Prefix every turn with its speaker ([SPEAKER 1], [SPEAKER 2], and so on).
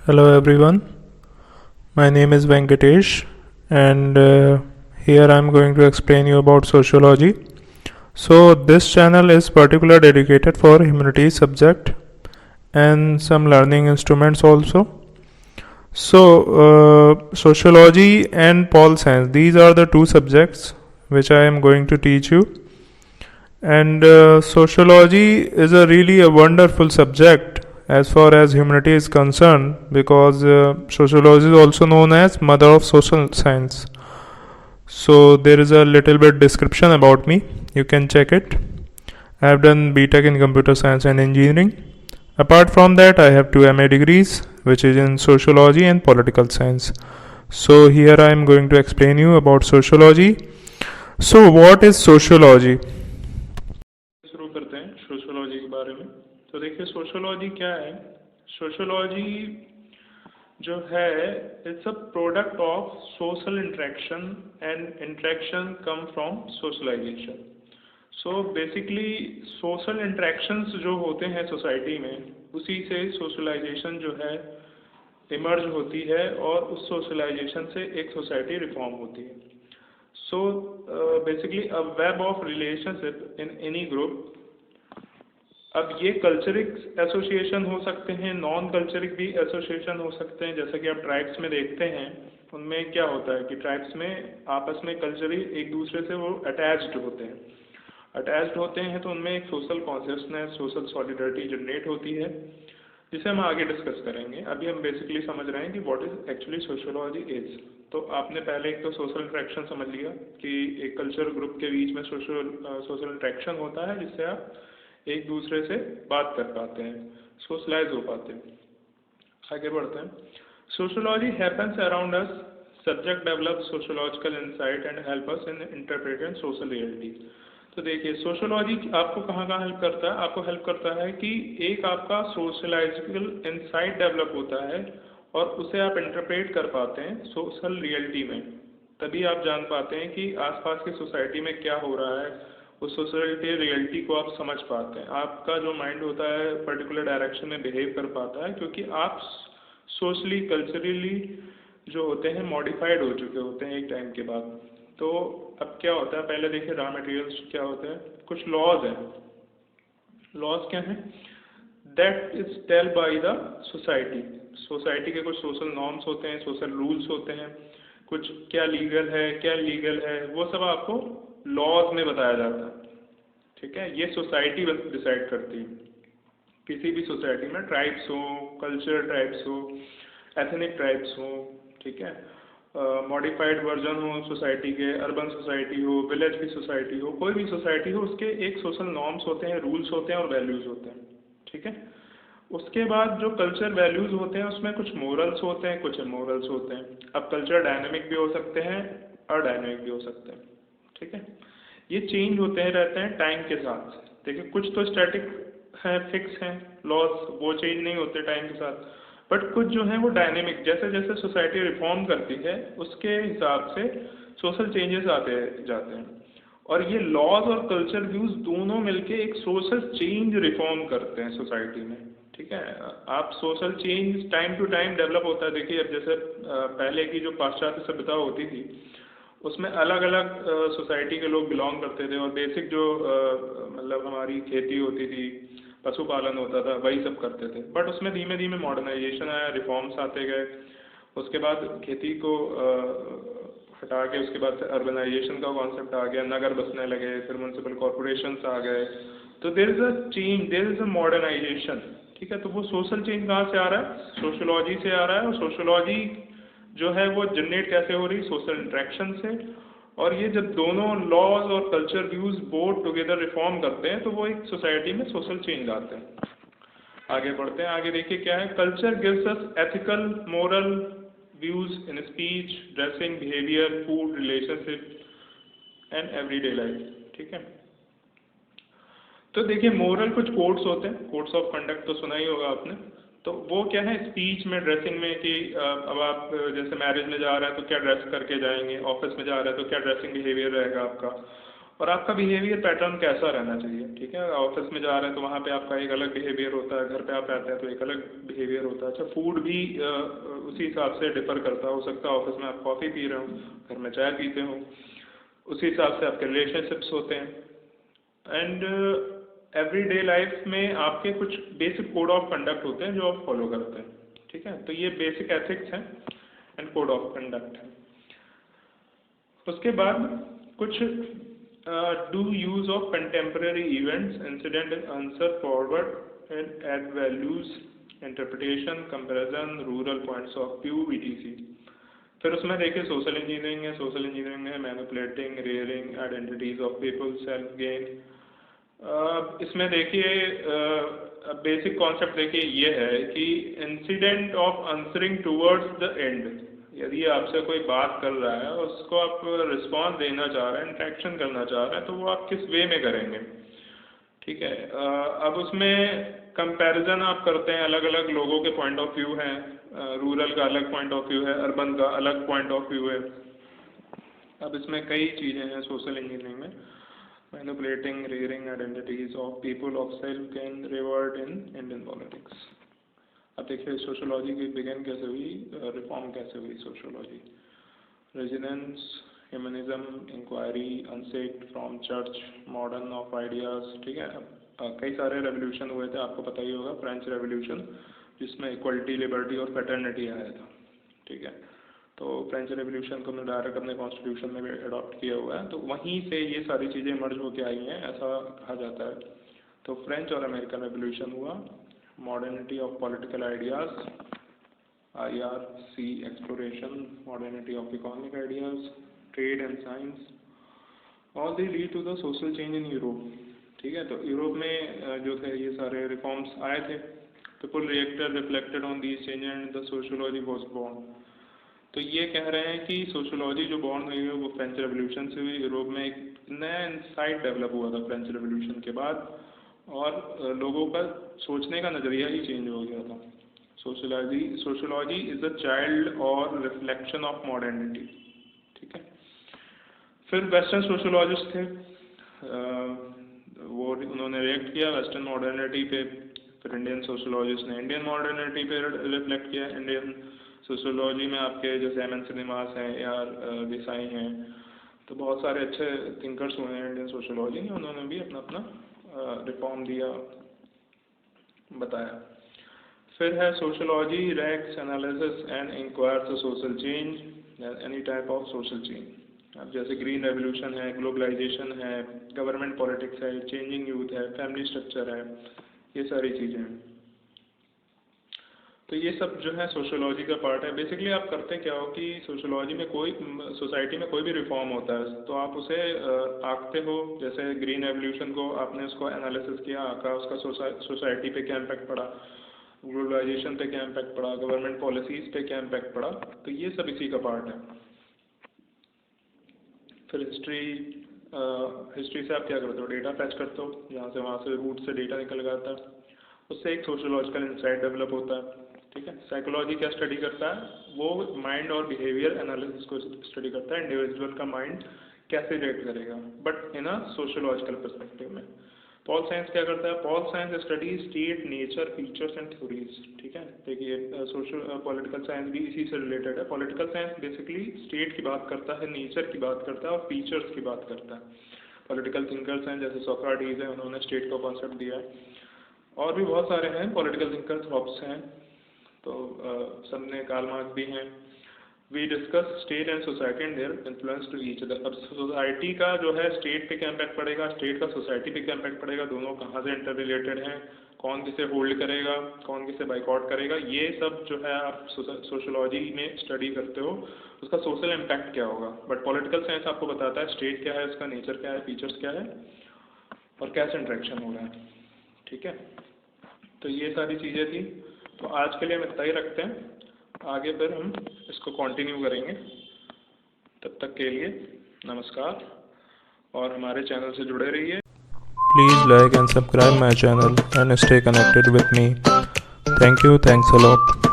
[SPEAKER 1] Hello everyone, my name is Venkatesh and here I am going to explain you about sociology. So this channel is particularly dedicated for humanities subject and some learning instruments also. So sociology and pol science, these are the two subjects which I am going to teach you. And sociology is a really a wonderful subject as far as humanity is concerned, because sociology is also known as mother of social science. So there is a little bit description about me, you can check it. I have done BTech in computer science and engineering. Apart from that, I have 2 MA degrees, which is in sociology and political science. So here I am going to explain you about sociology. So what is sociology? शुरू करते हैं sociology के बारे में। तो देखिए sociology क्या है। सोशोलॉजी जो है it's a product of social interaction and interaction come from socialisation. So basically social interactions जो होते हैं सोसाइटी में, उसी से सोशलाइजेशन जो है इमर्ज होती है और उस सोशलाइजेशन से एक सोसाइटी रिफॉर्म होती है। So basically a web of relationship in any group। अब ये कल्चरिक एसोसिएशन हो सकते हैं, नॉन कल्चरिक भी एसोसिएशन हो सकते हैं। जैसा कि आप ट्राइब्स में देखते हैं, उनमें क्या होता है कि ट्राइब्स में आपस में कल्चरली एक दूसरे से वो अटैच्ड होते हैं तो उनमें एक social consciousness, social solidarity generate होती है, जिसे हम आगे डिस्कस करेंगे। अभी हम बेसिकली समझ रहे हैं कि what is actually sociology is. तो आपने पहले एक तो सोशल इंटरेक्शन समझ लिया कि एक कल्चर ग्रुप के बीच में सोशल इंटरेक्शन होता है, जिससे आप एक दूसरे से बात कर पाते हैं, सोशलाइज हो पाते हैं। आगे बढ़ते हैं। Sociology happens around us, subject develop sociological insight and help us in interpreting social reality. तो देखिए सोशियोलॉजी आपको कहाँ कहाँ हेल्प करता है। आपको हेल्प करता है कि एक आपका सोशलाइजिकल इंसाइट डेवलप होता है और उसे आप इंटरप्रेट कर पाते हैं सोशल रियलिटी में। तभी आप जान पाते हैं कि आसपास की सोसाइटी में क्या हो रहा है, उस सोसाइटी रियलिटी को आप समझ पाते हैं। आपका जो माइंड होता है पर्टिकुलर डायरेक्शन में बिहेव कर पाता है, क्योंकि आप सोशली कल्चरली जो होते हैं मॉडिफाइड हो चुके होते हैं एक टाइम के बाद। तो अब क्या होता है, पहले देखिए रॉ मटेरियल्स क्या होते हैं। कुछ लॉज हैं। लॉज क्या हैं? That is tell by the society. Society के कुछ सोशल नॉर्म्स होते हैं, सोशल रूल्स होते हैं, कुछ क्या लीगल है क्या इलीगल है, वो सब आपको लॉज में बताया जाता है। ठीक है, ये सोसाइटी डिसाइड करती है। किसी भी सोसाइटी में ट्राइब्स हो, कल्चरल ट्राइब्स हो, एथनिक ट्राइब्स हो, ठीक है, मॉडिफाइड वर्जन हो सोसाइटी के, अर्बन सोसाइटी हो, विलेज की सोसाइटी हो, कोई भी सोसाइटी हो, उसके एक सोशल नॉर्म्स होते हैं, रूल्स होते हैं और वैल्यूज़ होते हैं। ठीक है, उसके बाद जो कल्चर वैल्यूज़ होते हैं उसमें कुछ मोरल्स होते हैं, कुछ इमोरल्स होते हैं। अब कल्चर डायनेमिक भी हो सकते हैं और डायनेमिक भी हो सकते हैं। ठीक है, ये चेंज होते हैं रहते हैं टाइम के साथ। देखिए कुछ तो स्टैटिक हैं, फिक्स हैं लॉज, वो चेंज नहीं होते टाइम के साथ, बट कुछ जो है वो डायनेमिक, जैसे जैसे सोसाइटी रिफॉर्म करती है उसके हिसाब से सोशल चेंजेस आते जाते हैं। और ये लॉज और कल्चर व्यूज दोनों मिलके एक सोशल चेंज रिफॉर्म करते हैं सोसाइटी में। ठीक है, आप social change time to time develop होता है। देखिए अब जैसे पहले की जो पाश्चात्य सभ्यता होती थी उसमें अलग अलग सोसाइटी के लोग बिलोंग करते थे, और बेसिक जो मतलब हमारी खेती होती थी, पशुपालन होता था, वही सब करते थे। बट उसमें धीमे धीमे मॉडर्नाइजेशन आया, रिफॉर्म्स आते गए, उसके बाद खेती को हटा के उसके बाद अर्बनाइजेशन का कॉन्सेप्ट आ गया, नगर बसने लगे, फिर म्यूनसिपल कॉरपोरेशंस आ गए। तो there is a change, there is a modernisation. ठीक है, तो वो सोशल चेंज कहाँ से आ रहा है? सोशोलॉजी से आ रहा है। और सोशोलॉजी जो है वो जनरेट कैसे हो रही? सोशल इंटरेक्शन से। और ये जब दोनों लॉज और culture views both together reform करते हैं तो वो एक सोसाइटी में सोशल चेंज आते हैं। आगे बढ़ते हैं। आगे देखिए क्या है। Culture gives us ethical moral views in speech, dressing, behaviour, food, relationship and everyday life. ठीक है, तो देखिए मोरल कुछ कोड्स होते हैं, कोड्स ऑफ कंडक्ट तो सुना ही होगा आपने। तो वो क्या है, स्पीच में, ड्रेसिंग में कि अब आप जैसे मैरिज में जा रहे हैं तो क्या ड्रेस करके जाएंगे, ऑफिस में जा रहे हैं तो क्या ड्रेसिंग बिहेवियर रहेगा आपका, और आपका बिहेवियर पैटर्न कैसा रहना चाहिए। ठीक है, ऑफिस में जा रहे हैं तो वहाँ पे आपका एक अलग बिहेवियर होता है, घर पे आप रहते हैं तो एक अलग बिहेवियर होता है। अच्छा, फूड भी उसी हिसाब से डिफर करता हो सकता है, ऑफिस में आप कॉफ़ी पी रहे हो, घर में चाय पीते हो, उसी हिसाब से आपके रिलेशनशिप्स होते हैं। एंड एवरीडे लाइफ में आपके कुछ बेसिक कोड ऑफ कंडक्ट होते हैं जो आप फॉलो करते हैं। ठीक है, तो ये बेसिक एथिक्स हैं एंड कोड ऑफ कंडक्ट है। उसके बाद कुछ do use of contemporary events, incident and answer forward and add values, interpretation, comparison, rural points of view, etc. फिर उसमें देखिए सोशल इंजीनियरिंग है, सोशल इंजीनियरिंग है manipulating, rearing identities of people, self gain. इसमें देखिए बेसिक कॉन्सेप्ट देखिए ये है कि incident of answering towards the end, यदि आपसे कोई बात कर रहा है उसको आप रिस्पॉन्स देना चाह रहे हैं, इंटरेक्शन करना चाह रहे हैं, तो वो आप किस वे में करेंगे। ठीक है, अब उसमें कंपैरिजन आप करते हैं, अलग अलग लोगों के पॉइंट ऑफ व्यू हैं, रूरल का अलग पॉइंट ऑफ व्यू है, अर्बन का अलग पॉइंट ऑफ व्यू है। अब इसमें कई चीज़ें हैं सोशल इंजीनियरिंग में, manipulating, rearing identities of people of self can revert in Indian politics. अब देखिए सोशोलॉजी की बिगिन कैसे हुई, रिफॉर्म कैसे हुई sociology, residence, humanism, inquiry, unset from church, modern of ideas. ठीक है, कई सारे रेवोल्यूशन हुए थे, आपको पता ही होगा, फ्रेंच रेवोल्यूशन जिसमें इक्वलिटी, लिबर्टी और फ्रेटर्निटी आया था। ठीक है, तो फ्रेंच रेवोल्यूशन को हमने डायरेक्ट अपने कॉन्स्टिट्यूशन में भी अडॉप्ट किया हुआ है, तो वहीं से ये सारी चीज़ें मर्ज होकर आई हैं, ऐसा कहा जाता है। तो फ्रेंच और अमेरिकन रेवोल्यूशन हुआ, modernity of political ideas, IRC exploration, modernity of economic ideas, trade and science, all they lead to the social change in Europe। ठीक है, तो यूरोप में जो थे ये सारे रिफॉर्म्स आए थे, people reacted, reflected on these changes and the sociology was born। तो ये कह रहे हैं कि सोशोलॉजी जो बॉर्न हुई है वो फ्रेंच रेवोल्यूशन से हुई। यूरोप में एक नया इंसाइट डेवलप हुआ था फ्रेंच रेवोल्यूशन के बाद, और लोगों का सोचने का नज़रिया ही चेंज हो गया था। सोशोलॉजी इज़ अ चाइल्ड और रिफ्लेक्शन ऑफ मॉडर्निटी। ठीक है, फिर वेस्टर्न सोशोलॉजिस्ट थे, वो उन्होंने रिएक्ट किया वेस्टर्न मॉडर्निटी पे। फिर इंडियन सोशोलॉजिस्ट ने इंडियन मॉडर्निटी पे रिफ्लेक्ट किया। इंडियन सोशोलॉजी में आपके जैसे एम एन श्रीनिवास हैं या देसाई हैं, तो बहुत सारे अच्छे थिंकर्स हुए हैं इंडियन सोशोलॉजी में, उन्होंने भी अपना अपना रिफॉर्म दिया, बताया। फिर है sociology racks analysis and inquires social change, any type of social change. अब जैसे ग्रीन रेवोल्यूशन है, ग्लोबलाइजेशन है, गवर्नमेंट पॉलिटिक्स है, चेंजिंग यूथ है, फैमिली स्ट्रक्चर है, ये सारी चीज़ें हैं। तो ये सब जो है सोशोलॉजी का पार्ट है। बेसिकली आप करते क्या हो कि सोशोलॉजी में कोई सोसाइटी में कोई भी रिफॉर्म होता है तो आप उसे आंकते हो। जैसे ग्रीन रेवोल्यूशन को आपने उसको एनालिसिस किया, आंका उसका सोसाइटी पे क्या इम्पैक्ट पड़ा, ग्लोबलाइजेशन पे क्या इम्पैक्ट पड़ा, गवर्नमेंट पॉलिसीज़ पे क्या इम्पैक्ट पड़ा, तो ये सब इसी का पार्ट है। फिर हिस्ट्री से आप क्या करते हो, डेटा फैच करते हो, यहाँ से वहाँ से रूट से डेटा निकल जाता है, उससे एक सोशोलॉजिकल इंसाइट डेवलप होता है। ठीक है, साइकोलॉजी क्या स्टडी करता है, वो माइंड और बिहेवियर एनालिसिस को स्टडी करता है, इंडिविजुअल का माइंड कैसे रिएक्ट करेगा, but in a sociological perspective में। पॉल साइंस क्या करता है, pol science steady state, nature, features and theories. ठीक है, देखिए पॉलिटिकल साइंस भी इसी से रिलेटेड है। पॉलिटिकल साइंस बेसिकली स्टेट की बात करता है, नेचर की बात करता है और फीचर्स की बात करता है। पॉलिटिकल थिंकर्स हैं जैसे सोक्रेटिस है, उन्होंने स्टेट का कॉन्सेप्ट दिया है, और भी बहुत सारे हैं पॉलिटिकल थिंकर्स, हॉब्स हैं, तो सब ने, कार्ल मार्क्स भी हैं। We discuss state and society and their influence to each other. अब सोसाइटी का जो है स्टेट पे क्या इम्पैक्ट पड़ेगा, स्टेट का सोसाइटी पे क्या इम्पैक्ट पड़ेगा, दोनों कहाँ से इंटर रिलेटेड हैं, कौन किसे होल्ड करेगा, कौन किसे बाइकआउट करेगा, ये सब जो है आप सोशोलॉजी में स्टडी करते हो, उसका सोशल इम्पैक्ट क्या होगा। बट पॉलिटिकल साइंस आपको बताता है स्टेट क्या है, उसका नेचर क्या है, फीचर्स क्या है और कैसे इंट्रैक्शन हो रहा है। ठीक है, तो ये सारी चीज़ें थी। तो आज के लिए हम इतना ही रखते हैं, आगे फिर हम इसको कंटिन्यू करेंगे। तब तक के लिए नमस्कार, और हमारे चैनल से जुड़े रहिए।
[SPEAKER 2] Please like and subscribe my channel and stay connected with me. Thank you. Thanks a lot.